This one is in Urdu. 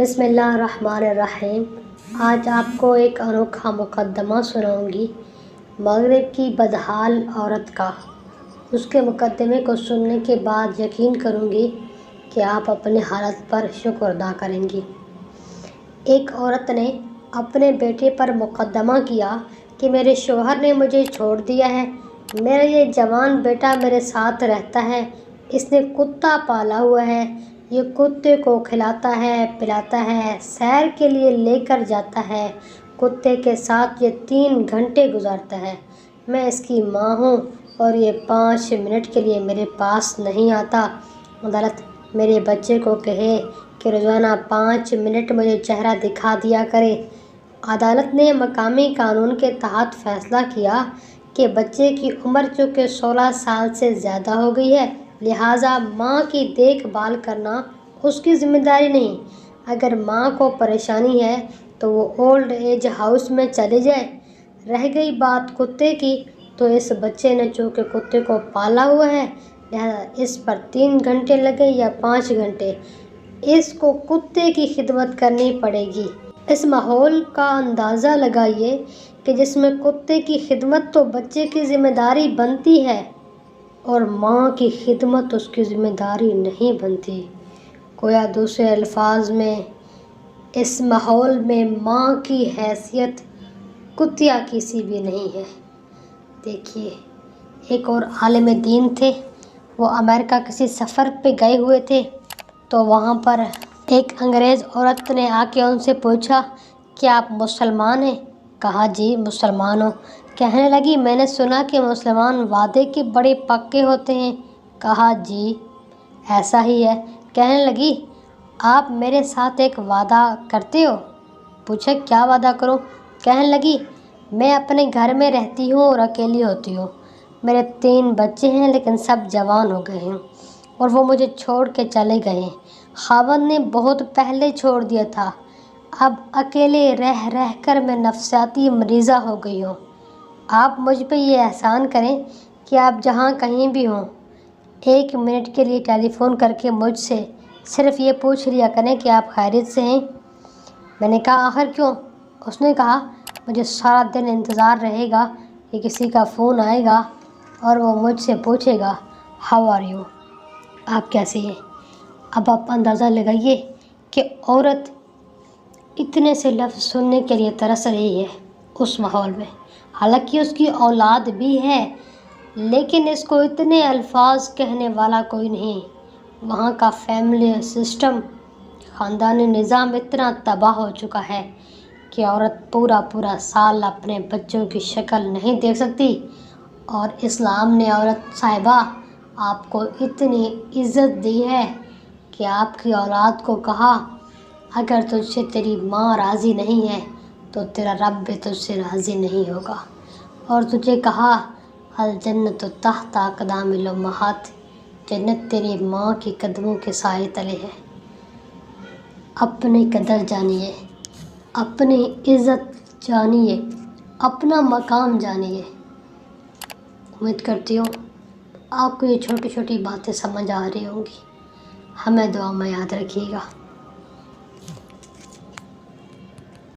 بسم اللہ الرحمن الرحیم۔ آج آپ کو ایک انوکھا مقدمہ سناؤں گی مغرب کی بدحال عورت کا۔ اس کے مقدمے کو سننے کے بعد یقین کروں گی کہ آپ اپنی حالت پر شکر ادا کریں گی۔ ایک عورت نے اپنے بیٹے پر مقدمہ کیا کہ میرے شوہر نے مجھے چھوڑ دیا ہے، میرا یہ جوان بیٹا میرے ساتھ رہتا ہے، اس نے کتا پالا ہوا ہے، یہ کتے کو کھلاتا ہے، پلاتا ہے، سیر کے لیے لے کر جاتا ہے، کتے کے ساتھ یہ 3 گھنٹے گزارتا ہے، میں اس کی ماں ہوں اور یہ 5 منٹ کے لیے میرے پاس نہیں آتا۔ عدالت میرے بچے کو کہے کہ روزانہ 5 منٹ مجھے چہرہ دکھا دیا کرے۔ عدالت نے مقامی قانون کے تحت فیصلہ کیا کہ بچے کی عمر چونکہ 16 سال سے زیادہ ہو گئی ہے، لہٰذا ماں کی دیکھ بھال کرنا اس کی ذمہ داری نہیں۔ اگر ماں کو پریشانی ہے تو وہ اولڈ ایج ہاؤس میں چلے جائے۔ رہ گئی بات کتے کی، تو اس بچے نے چونکہ کتے کو پالا ہوا ہے، لہٰذا اس پر 3 گھنٹے لگے یا 5 گھنٹے، اس کو کتے کی خدمت کرنی پڑے گی۔ اس ماحول کا اندازہ لگائیے کہ جس میں کتے کی خدمت تو بچے کی ذمہ داری بنتی ہے اور ماں کی خدمت اس کی ذمہ داری نہیں بنتی۔ گویا دوسرے الفاظ میں اس ماحول میں ماں کی حیثیت کتیا کسی بھی نہیں ہے۔ دیکھیے، ایک اور عالم دین تھے، وہ امریکہ کسی سفر پہ گئے ہوئے تھے، تو وہاں پر ایک انگریز عورت نے آ کے ان سے پوچھا کہ آپ مسلمان ہیں؟ کہا جی مسلمان ہوں۔ کہنے لگی میں نے سنا کہ مسلمان وعدے کے بڑے پکے ہوتے ہیں۔ کہا جی ایسا ہی ہے۔ کہنے لگی آپ میرے ساتھ ایک وعدہ کرتے ہو؟ پوچھا کیا وعدہ کروں؟ کہنے لگی میں اپنے گھر میں رہتی ہوں اور اکیلی ہوتی ہوں، میرے 3 بچے ہیں لیکن سب جوان ہو گئے ہیں اور وہ مجھے چھوڑ کے چلے گئے ہیں، خاوند نے بہت پہلے چھوڑ دیا تھا، اب اکیلے رہ رہ کر میں نفسیاتی مریضہ ہو گئی ہوں۔ آپ مجھ پہ یہ احسان کریں کہ آپ جہاں کہیں بھی ہوں 1 منٹ کے لیے ٹیلی فون کر کے مجھ سے صرف یہ پوچھ لیا کریں کہ آپ خیریت سے ہیں۔ میں نے کہا آخر کیوں؟ اس نے کہا مجھے سارا دن انتظار رہے گا کہ کسی کا فون آئے گا اور وہ مجھ سے پوچھے گا ہاؤ آر یو، آپ کیسے ہیں؟ اب آپ اندازہ لگائیے کہ عورت اتنے سے لفظ سننے کے لیے ترس رہی ہے اس ماحول میں، حالانکہ اس کی اولاد بھی ہے لیکن اس کو اتنے الفاظ کہنے والا کوئی نہیں۔ وہاں کا فیملی سسٹم، خاندانی نظام اتنا تباہ ہو چکا ہے کہ عورت پورا سال اپنے بچوں کی شکل نہیں دیکھ سکتی، اور اسلام نے عورت صاحبہ آپ کو اتنی عزت دی ہے کہ آپ کی اولاد کو کہا اگر تجھ سے تیری ماں راضی نہیں ہے تو تیرا رب بھی تجھ سے راضی نہیں ہوگا، اور تجھے کہا الجنت تحت اقدام الامہات، جنت تیری ماں کی قدموں کے سائے تلے ہے۔ اپنی قدر جانیے، اپنی عزت جانیے، اپنا مقام جانیے۔ امید کرتی ہوں آپ کو یہ چھوٹی چھوٹی باتیں سمجھ آ رہی ہوں گی۔ ہمیں دعا میں یاد رکھیے گا۔